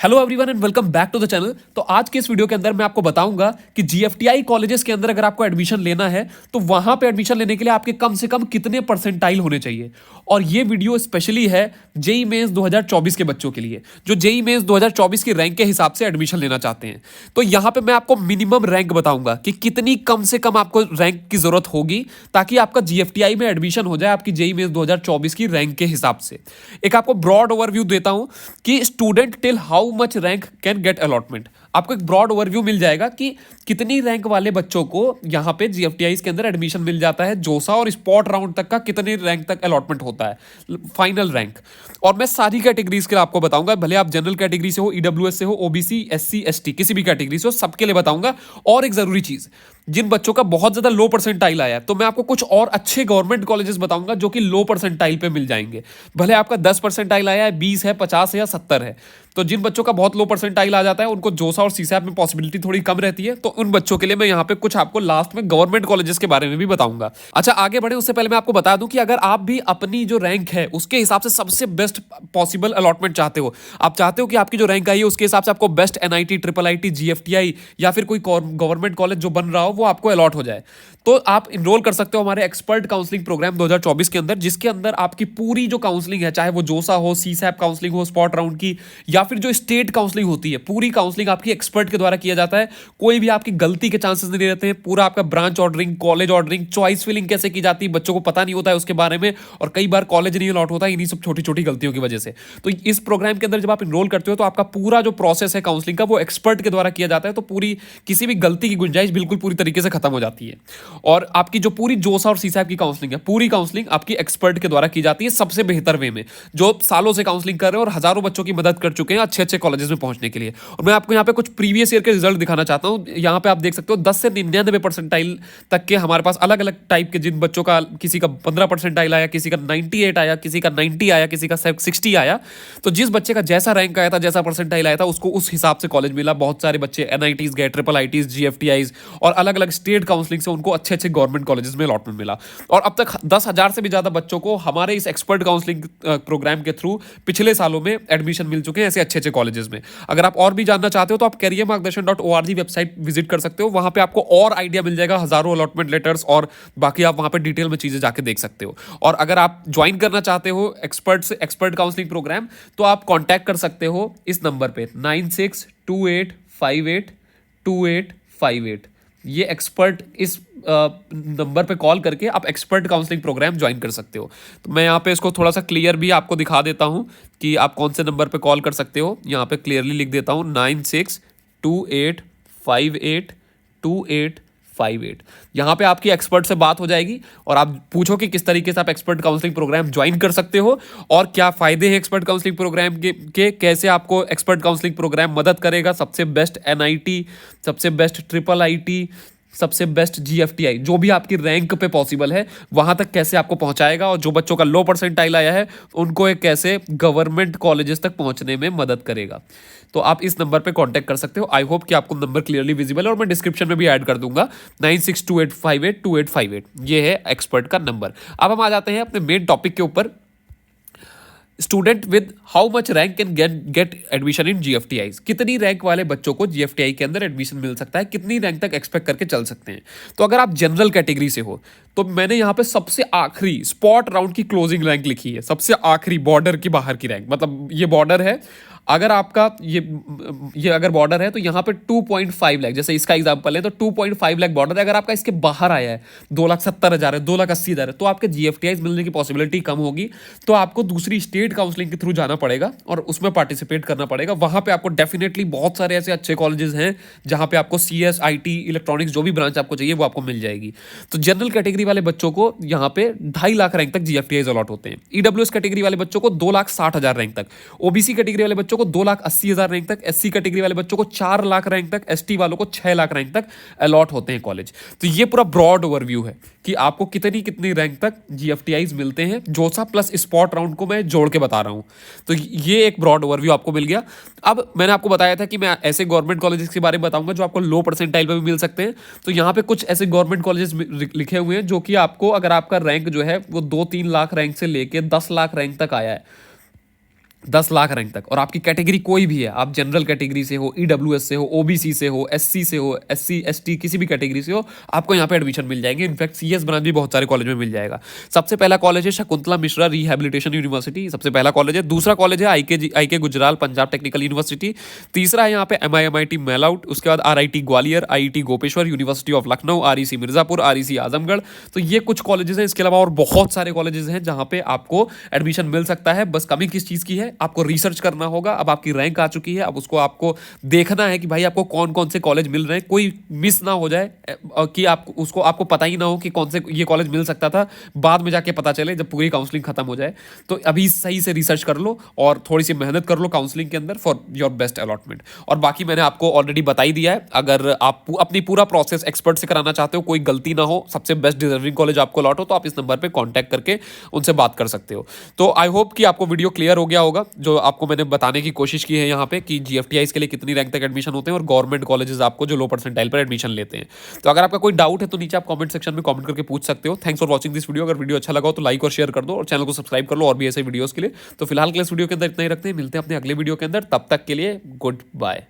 Hello everyone and welcome back to the channel. तो आज के इस वीडियो के अंदर मैं आपको बताऊंगा कि जीएफटीआई कॉलेजेस के अंदर अगर आपको एडमिशन लेना है तो वहां पे एडमिशन लेने के लिए आपके कम से कम कितने परसेंटाइल होने चाहिए। और ये वीडियो स्पेशली है जेई मेंस 2024 के बच्चों के लिए जो जेई मेंस 2024 की रैंक के हिसाब से एडमिशन लेना चाहते हैं। तो यहां पे मैं आपको मिनिमम रैंक बताऊंगा कि कितनी कम से कम आपको रैंक की जरूरत होगी ताकि आपका जीएफटीआई में एडमिशन हो जाए आपकी जेई मेंस 2024 की रैंक के हिसाब से। एक आपको ब्रॉड ओवरव्यू देता हूं कि student till how much rank can get allotment. आपको एक ब्रॉड ओवरव्यू मिल जाएगा कि कितनी रैंक वाले बच्चों को यहां पे जीएफटीआई के अंदर एडमिशन मिल जाता है, जोसा और स्पॉट राउंड तक का कितनी रैंक तक अलॉटमेंट होता है, फाइनल रैंक। और मैं सारी कैटेगरीज के लिए आपको बताऊंगा, भले आप जनरल कैटेगरी से हो, ईडब्ल्यूएस से हो, ओबीसी, एससी, एसटी, किसी भी कैटेगरी से हो, सबके लिए बताऊंगा। और एक जरूरी चीज, जिन बच्चों का बहुत ज्यादा लो परसेंटाइल आया है तो मैं आपको कुछ और अच्छे गवर्नमेंट कॉलेजेस बताऊंगा जो कि लो परसेंटाइल पे मिल जाएंगे। भले आपका 10 परसेंटाइल आया है, 20 है, 50 है या 70 है, तो जिन बच्चों का बहुत लो परसेंटाइल आ जाता है उनको जोसा और सीसैप में पॉसिबिलिटी थोड़ी कम रहती है, तो उन बच्चों के लिए मैं यहाँ पे कुछ आपको लास्ट में गवर्नमेंट कॉलेजेस के बारे में भी बताऊंगा। अच्छा, आगे बढ़े उससे पहले मैं आपको बता दूं कि अगर आप भी अपनी जो रैंक है उसके हिसाब से सबसे बेस्ट पॉसिबल अलॉटमेंट चाहते हो, आप चाहते हो कि आपकी जो रैंक आई है उसके हिसाब से आपको best NIT, triple IT, GFTI या फिर कोई गवर्नमेंट कॉलेज जो बन रहा हो वो आपको अलॉट हो जाए, तो आप इनरोल कर सकते हो हमारे एक्सपर्ट काउंसलिंग प्रोग्राम 2024 के अंदर, जिसके अंदर आपकी पूरी जो काउंसलिंग है, चाहे वो जोसा हो, सीसैप काउंसलिंग हो, स्पॉट राउंड की, या फिर जो स्टेट काउंसलिंग होती है, पूरी काउंसलिंग आपकी एक्सपर्ट के द्वारा किया जाता है। कोई भी आपकी गलती के चांसेस नहीं रहते हैं। पूरा आपका branch ordering, college ordering, choice filling कैसे की जाती है बच्चों को पता नहीं होता है उसके बारे में, और कई बार कॉलेज नहीं अलॉट होता है इन्हीं सब छोटी छोटी गलतियों की वजह से। तो इस प्रोग्राम के अंदर जब आप इनरोल करते हो तो आपका पूरा जो प्रोसेस है काउंसलिंग का वो एक्सपर्ट के द्वारा किया जाता है, तो पूरी किसी भी गलती की गुंजाइश बिल्कुल पूरी तरीके से खत्म हो जाती है। और आपकी जो पूरी जोसा और सीसैप की काउंसलिंग है, पूरी काउंसलिंग आपकी एक्सपर्ट के द्वारा की जाती है सबसे बेहतर वे में, जो सालों से काउंसलिंग कर रहे हैं और हजारों बच्चों की मदद कर चुके हैं अच्छे अच्छे कॉलेजेस में पहुंचने के लिए। और मैं आपको यहाँ पे कुछ प्रीवियस ईयर के रिजल्ट दिखाना चाहता हूँ। यहाँ पे आप देख सकते हो 10 से 99 परसेंटाइल तक के हमारे पास अलग अलग टाइप के, जिन बच्चों का किसी का 15 परसेंटाइल आया, किसी का 98 आया, किसी का 90 आया, किसी का 60 आया। तो जिस बच्चे का जैसा रैंक आया था, जैसा परसेंटाइल आया था, उसको उस हिसाब से कॉलेज मिला। बहुत सारे बच्चे एनआईटीज गए, ट्रिपल आईटीज, जीएफटीआईज और अलग अलग स्टेट काउंसलिंग से उनको अच्छे अच्छे गवर्नमेंट कॉलेजेस में अलॉटमेंट मिला। और अब तक 10,000 से भी ज्यादा बच्चों को हमारे इस एक्सपर्ट काउंसलिंग प्रोग्राम के थ्रू पिछले सालों में एडमिशन मिल चुके हैं ऐसे अच्छे अच्छे कॉलेजेस में। अगर आप और भी जानना चाहते हो तो आप careermargdarshan.org वेबसाइट विजिट कर सकते हो। वहां पे आपको और आइडिया मिल जाएगा, हजारों अलॉटमेंट लेटर्स, और बाकी आप वहां पे डिटेल में चीजें जाके देख सकते हो। और अगर आप ज्वाइन करना चाहते हो एक्सपर्ट काउंसलिंग प्रोग्राम, तो आप कांटेक्ट कर सकते हो इस नंबर पे 9628582858। ये एक्सपर्ट इस नंबर पे कॉल करके आप एक्सपर्ट काउंसलिंग प्रोग्राम ज्वाइन कर सकते हो। तो मैं यहाँ पे इसको थोड़ा सा क्लियर भी आपको दिखा देता हूँ कि आप कौन से नंबर पे कॉल कर सकते हो। यहाँ पे क्लियरली लिख देता हूँ 9628582858। यहाँ पे आपकी एक्सपर्ट से बात हो जाएगी और आप पूछो कि किस तरीके से आप एक्सपर्ट काउंसलिंग प्रोग्राम ज्वाइन कर सकते हो और क्या फायदे हैं एक्सपर्ट काउंसलिंग प्रोग्राम के कैसे आपको एक्सपर्ट काउंसलिंग प्रोग्राम मदद करेगा, सबसे बेस्ट एनआईटी, सबसे बेस्ट ट्रिपल आईटी, सबसे बेस्ट जीएफटीआई, जो भी आपकी रैंक पे पॉसिबल है वहां तक कैसे आपको पहुंचाएगा, और जो बच्चों का लो परसेंटाइल आया है उनको एक कैसे गवर्नमेंट कॉलेजेस तक पहुंचने में मदद करेगा। तो आप इस नंबर पे कांटेक्ट कर सकते हो। आई होप कि आपको नंबर क्लियरली विजिबल है, और मैं डिस्क्रिप्शन में भी ऐड कर दूंगा 9628582858। ये है एक्सपर्ट का नंबर। अब हम आ जाते हैं अपने मेन टॉपिक के ऊपर, student with how much rank can get admission in GFTI. कितनी रैंक वाले बच्चों को जीएफटीआई के अंदर एडमिशन मिल सकता है, कितनी रैंक तक एक्सपेक्ट करके चल सकते हैं। तो अगर आप जनरल कैटेगरी से हो तो मैंने यहाँ पे सबसे आखिरी स्पॉट राउंड की क्लोजिंग रैंक लिखी है, सबसे आखिरी बॉर्डर की बाहर की रैंक, मतलब ये बॉर्डर है। अगर आपका ये अगर बॉर्डर है तो यहाँ पे 2.5 लाख, जैसे इसका एग्जांपल है तो 2.5 लाख बॉर्डर है। अगर आपका इसके बाहर आया है 2,70,000 है, 2,80,000 है, तो आपके जीएफटीआई मिलने की पॉसिबिलिटी कम होगी। तो आपको दूसरी स्टेट काउंसलिंग के थ्रू जाना पड़ेगा और उसमें पार्टिसिपेट करना पड़ेगा। वहां पे आपको डेफिनेटली बहुत सारे ऐसे अच्छे कॉलेजेस हैं जहां पे आपको सीएस, आईटी, इलेक्ट्रॉनिक्स, जो भी ब्रांच आपको चाहिए वो आपको मिल जाएगी। तो जनरल कैटेगरी वाले बच्चों को यहाँ पे 2.5 लाख रैंक तक जीएफटीआई अलॉट होते हैं। ईडब्ल्यूएस कैटेगरी वाले बच्चों को 2,60,000 रैंक तक, ओबीसी कैटेगरी वाले बच्चों को 2,80,000 रैंक तक, एससी कैटेगरी वाले बच्चों को 4 लाख रैंक तक, एसटी वालों को 6 लाख रैंक तक अलॉट होते हैं कॉलेज। तो ये पूरा ब्रॉड ओवरव्यू है कि आपको कितनी कितनी रैंक तक जीएफटीआईज मिलते हैं। जोसा प्लस स्पॉट राउंड को मैं जोड़ के बता रहा हूं। तो ये एक ब्रॉड ओवरव्यू आपको मिल गया। अब मैंने आपको बताया था कि मैं ऐसे गवर्नमेंट कॉलेजेस के बारे में बताऊंगा जो आपको लो परसेंटाइल पे भी मिल सकते हैं। तो यहाँ पे कुछ ऐसे गवर्नमेंट कॉलेजेस लिखे हुए हैं जो कि आपको, अगर आपका रैंक जो है वो 2-3 लाख रैंक से लेके 10 लाख रैंक तक आया है, 10 लाख रैंक तक, और आपकी कैटेगरी कोई भी है, आप जनरल कैटेगरी से हो, ईडब्ल्यूएस से हो, ओबीसी से हो, एससी से हो, एससी एसटी किसी भी कैटेगरी से हो, आपको यहाँ पे एडमिशन मिल जाएंगे। इनफैक्ट सीएस ब्रांच भी बहुत सारे कॉलेज में मिल जाएगा। सबसे पहला कॉलेज है शकुंतला मिश्रा रिहैबिलिटेशन यूनिवर्सिटी, सबसे पहला कॉलेज है। दूसरा कॉलेज है आईके गुजराल पंजाब टेक्निकल यूनिवर्सिटी। तीसरा है यहाँ पे MIMIT मेलाउट। उसके बाद RIT Gwalior, IIT Gopeshwar, university of Lucknow, REC Mirzapur, REC Azamgarh. तो ये कुछ कॉलेजेस हैं। इसके अलावा और बहुत सारे कॉलेजेस हैं जहाँ पे आपको एडमिशन मिल सकता है। बस कमी किस चीज़ की है, आपको रिसर्च करना होगा। अब आपकी रैंक आ चुकी है, अब उसको आपको देखना है कि भाई आपको कौन कौन से कॉलेज मिल रहे हैं, कोई मिस ना हो जाए कि आपको पता ही ना हो कि कौन से ये कॉलेज मिल सकता था, बाद में जाके पता चले जब पूरी काउंसलिंग खत्म हो जाए। तो अभी सही से रिसर्च कर लो और थोड़ी सी मेहनत कर लो काउंसलिंग के अंदर फॉर योर बेस्ट अलॉटमेंट। और बाकी मैंने आपको ऑलरेडी बता ही दिया है। अगर आप अपनी पूरा प्रोसेस एक्सपर्ट से कराना चाहते हो, कोई गलती ना हो, सबसे बेस्ट डिजर्विंग कॉलेज आपको अलॉट हो, तो आप इस नंबर पे कांटेक्ट करके उनसे बात कर सकते हो। तो आई होप कि आपको वीडियो क्लियर हो गया होगा, जो आपको मैंने बताने की कोशिश की है यहाँ पे कि GFTIs के लिए कितनी रैंक तक एडमिशन होते हैं और गवर्नमेंट कॉलेजेस आपको जो लो परसेंटाइल पर एडमिशन लेते हैं। तो अगर आपका कोई डाउट है तो नीचे आप कमेंट सेक्शन में कमेंट करके पूछ सकते हो। Thanks for watching this video. अगर वीडियो अच्छा लगा हो तो लाइक और शेयर कर दो और चैनल को सब्सक्राइब कर लो और भी ऐसे वीडियोस के लिए। तो फिलहाल के लिए इस वीडियो के अंदर इतना ही रखते हैं, मिलते हैं अपने अगले वीडियो के अंदर। तब तक के लिए गुड बाय।